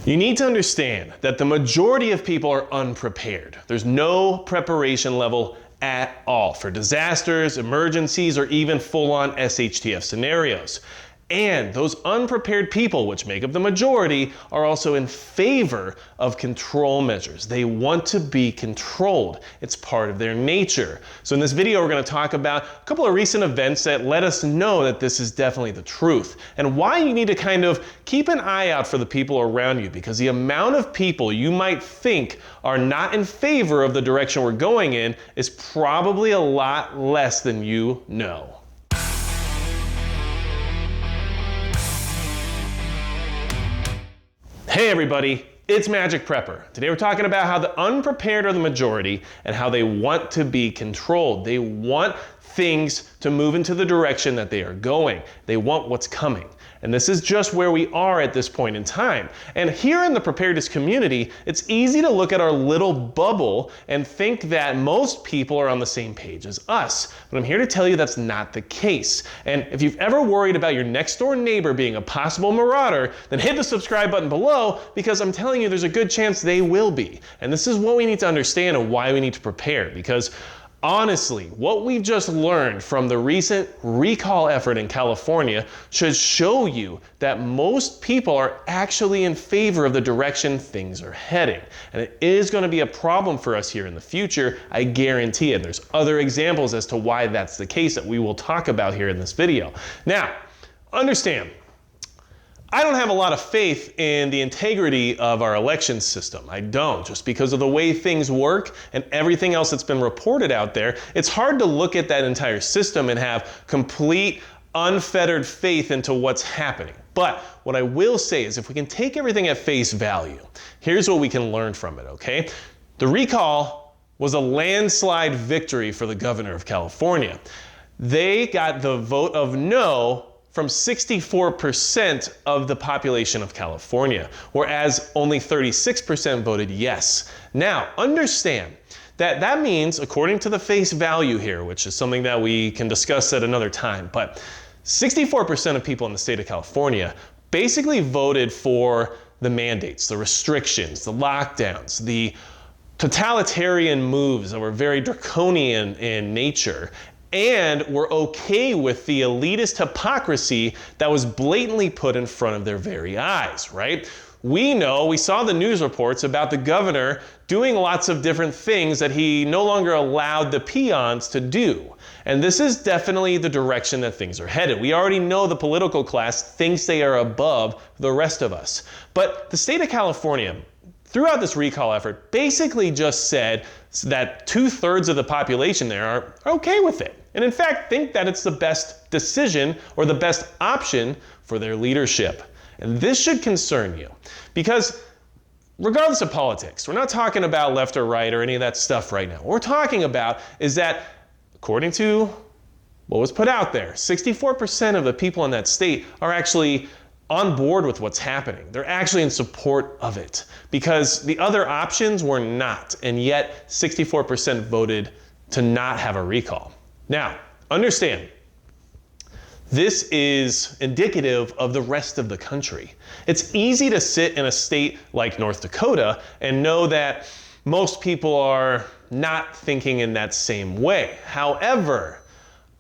You need to understand that the majority of people are unprepared. There's no preparation level at all for disasters, emergencies, or even full-on SHTF scenarios. And those unprepared people, which make up the majority, are also in favor of control measures. They want to be controlled. It's part of their nature. So in this video, we're going to talk about a couple of recent events that let us know that this is definitely the truth, and why you need to kind of keep an eye out for the people around you, because the amount of people you might think are not in favor of the direction we're going in is probably a lot less than you know. Hey everybody, it's Magic Prepper. Today we're talking about how the unprepared are the majority and how they want to be controlled. They want things to move into the direction that they are going. They want what's coming. And this is just where we are at this point in time. And here in the preparedness community, it's easy to look at our little bubble and think that most people are on the same page as us. But I'm here to tell you that's not the case. And if you've ever worried about your next door neighbor being a possible marauder, then hit the subscribe button below, because I'm telling you there's a good chance they will be. And this is what we need to understand and why we need to prepare, because honestly, what we've just learned from the recent recall effort in California should show you that most people are actually in favor of the direction things are heading. And it is going to be a problem for us here in the future, I guarantee it. There's other examples as to why that's the case that we will talk about here in this video. Now, understand, I don't have a lot of faith in the integrity of our election system. I don't, just because of the way things work and everything else that's been reported out there. It's hard to look at that entire system and have complete, unfettered faith into what's happening. But what I will say is, if we can take everything at face value, here's what we can learn from it, okay? The recall was a landslide victory for the governor of California. They got the vote of no from 64% of the population of California, whereas only 36% voted yes. Now, understand that that means, according to the face value here, which is something that we can discuss at another time, but 64% of people in the state of California basically voted for the mandates, the restrictions, the lockdowns, the totalitarian moves that were very draconian in nature, and were okay with the elitist hypocrisy that was blatantly put in front of their very eyes, right? We saw the news reports about the governor doing lots of different things that he no longer allowed the peons to do. And this is definitely the direction that things are headed. We already know the political class thinks they are above the rest of us. But the state of California, throughout this recall effort, basically just said that 2/3 of the population there are okay with it. And in fact, think that it's the best decision or the best option for their leadership. And this should concern you, because regardless of politics, we're not talking about left or right or any of that stuff right now. What we're talking about is that, according to what was put out there, 64% of the people in that state are actually on board with what's happening. They're actually in support of it, because the other options were not, and yet 64% voted to not have a recall. Now, understand, this is indicative of the rest of the country. It's easy to sit in a state like North Dakota and know that most people are not thinking in that same way. However,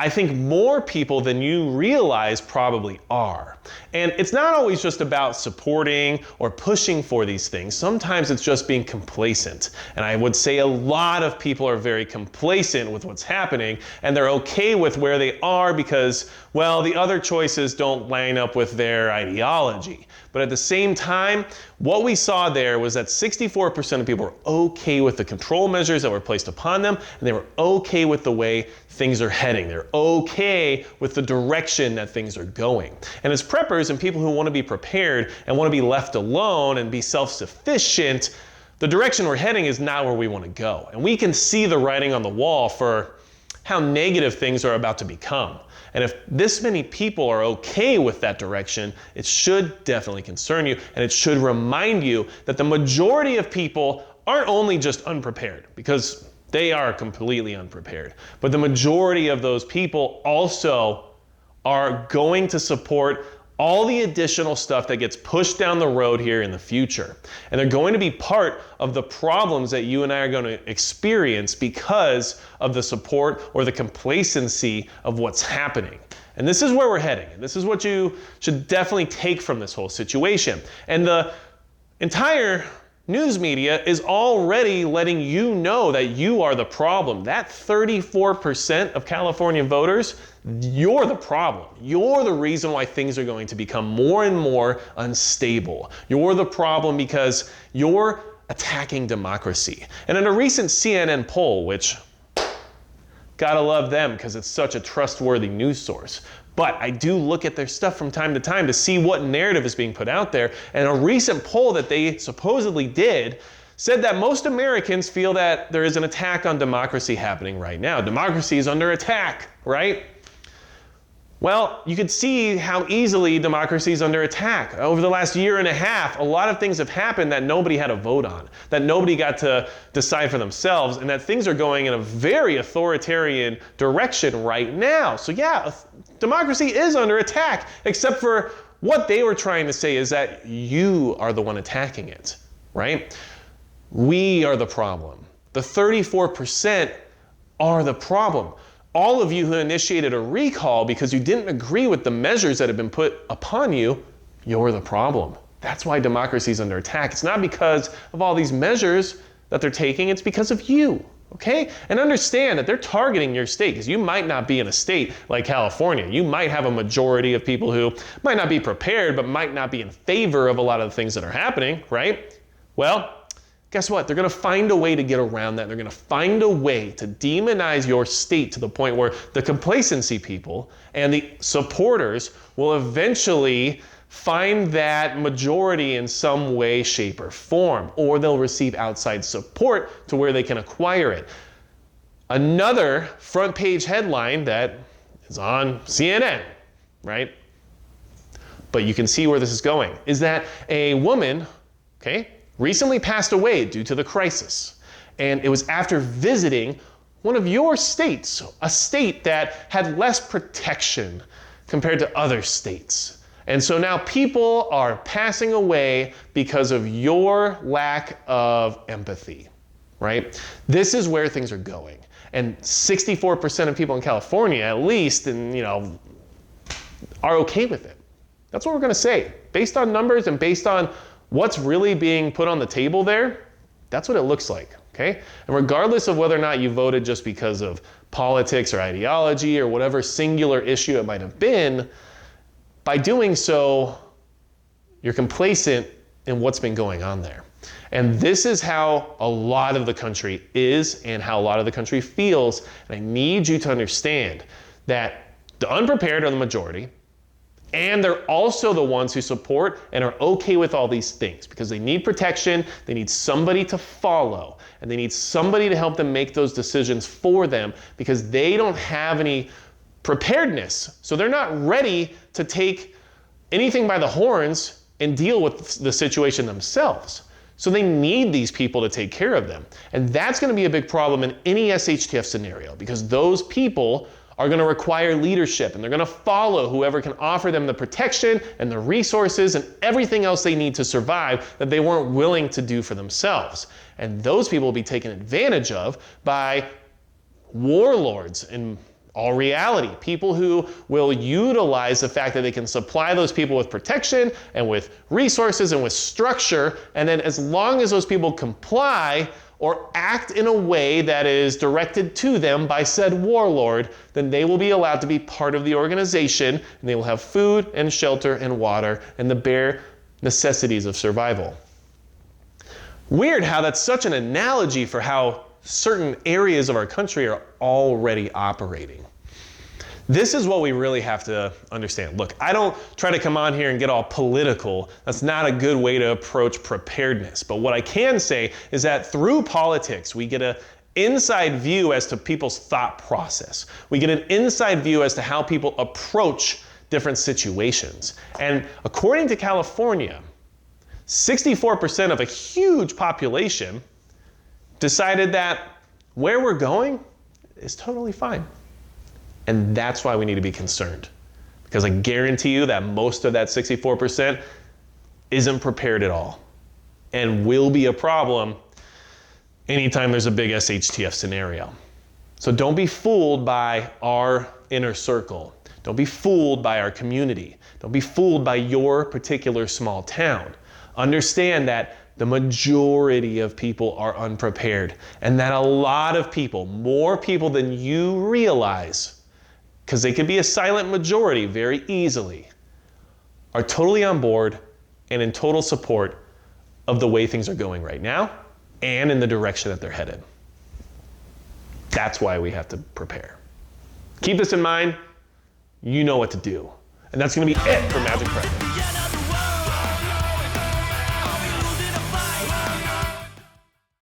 I think more people than you realize probably are. And it's not always just about supporting or pushing for these things. Sometimes it's just being complacent. And I would say a lot of people are very complacent with what's happening, and they're okay with where they are because, well, the other choices don't line up with their ideology. But at the same time, what we saw there was that 64% of people were okay with the control measures that were placed upon them, and they were okay with the way things are heading. They're okay with the direction that things are going. And as preppers and people who want to be prepared and want to be left alone and be self-sufficient, the direction we're heading is not where we want to go. And we can see the writing on the wall for how negative things are about to become. And if this many people are okay with that direction, it should definitely concern you, and it should remind you that the majority of people aren't only just unprepared, because they are completely unprepared, but the majority of those people also are going to support all the additional stuff that gets pushed down the road here in the future. And they're going to be part of the problems that you and I are going to experience because of the support or the complacency of what's happening. And this is where we're heading. And this is what you should definitely take from this whole situation. And the entire news media is already letting you know that you are the problem. That 34% of California voters, you're the problem. You're the reason why things are going to become more and more unstable. You're the problem because you're attacking democracy. And in a recent CNN poll, which gotta love them because it's such a trustworthy news source. But I do look at their stuff from time to time to see what narrative is being put out there. And a recent poll that they supposedly did said that most Americans feel that there is an attack on democracy happening right now. Democracy is under attack, right? Well, you could see how easily democracy is under attack. Over the last year and a half, a lot of things have happened that nobody had a vote on, that nobody got to decide for themselves, and that things are going in a very authoritarian direction right now. So yeah, democracy is under attack, except for what they were trying to say is that you are the one attacking it, right? We are the problem. The 34% are the problem. All of you who initiated a recall because you didn't agree with the measures that have been put upon you, you're the problem. That's why democracy is under attack. It's not because of all these measures that they're taking, it's because of you, okay? And understand that they're targeting your state because you might not be in a state like California. You might have a majority of people who might not be prepared but might not be in favor of a lot of the things that are happening, right? Well, guess what? They're going to find a way to get around that. They're going to find a way to demonize your state to the point where the complacency people and the supporters will eventually find that majority in some way, shape, or form, or they'll receive outside support to where they can acquire it. Another front page headline that is on CNN, right? But you can see where this is going, is that a woman, okay, recently passed away due to the crisis. And it was after visiting one of your states, a state that had less protection compared to other states. And so now people are passing away because of your lack of empathy, right? This is where things are going. And 64% of people in California, at least, are okay with it. That's what we're gonna say. Based on numbers and based on what's really being put on the table there, that's what it looks like, okay? And regardless of whether or not you voted just because of politics or ideology or whatever singular issue it might have been, by doing so, you're complacent in what's been going on there. And this is how a lot of the country is and how a lot of the country feels. And I need you to understand that the unprepared are the majority, and they're also the ones who support and are okay with all these things because they need protection, they need somebody to follow, and they need somebody to help them make those decisions for them because they don't have any preparedness. So they're not ready to take anything by the horns and deal with the situation themselves. So they need these people to take care of them. And that's going to be a big problem in any SHTF scenario because those people are going to require leadership and they're going to follow whoever can offer them the protection and the resources and everything else they need to survive that they weren't willing to do for themselves. And those people will be taken advantage of by warlords in all reality, people who will utilize the fact that they can supply those people with protection and with resources and with structure, and then as long as those people comply or act in a way that is directed to them by said warlord, then they will be allowed to be part of the organization and they will have food and shelter and water and the bare necessities of survival. Weird how that's such an analogy for how certain areas of our country are already operating. This is what we really have to understand. Look, I don't try to come on here and get all political. That's not a good way to approach preparedness. But what I can say is that through politics, we get an inside view as to people's thought process. We get an inside view as to how people approach different situations. And according to California, 64% of a huge population decided that where we're going is totally fine. And that's why we need to be concerned. Because I guarantee you that most of that 64% isn't prepared at all and will be a problem anytime there's a big SHTF scenario. So don't be fooled by our inner circle. Don't be fooled by our community. Don't be fooled by your particular small town. Understand that the majority of people are unprepared, and that a lot of people, more people than you realize, because they could be a silent majority very easily, are totally on board and in total support of the way things are going right now and in the direction that they're headed. That's why we have to prepare. Keep this in mind. You know what to do. And that's going to be it for Magic Prep.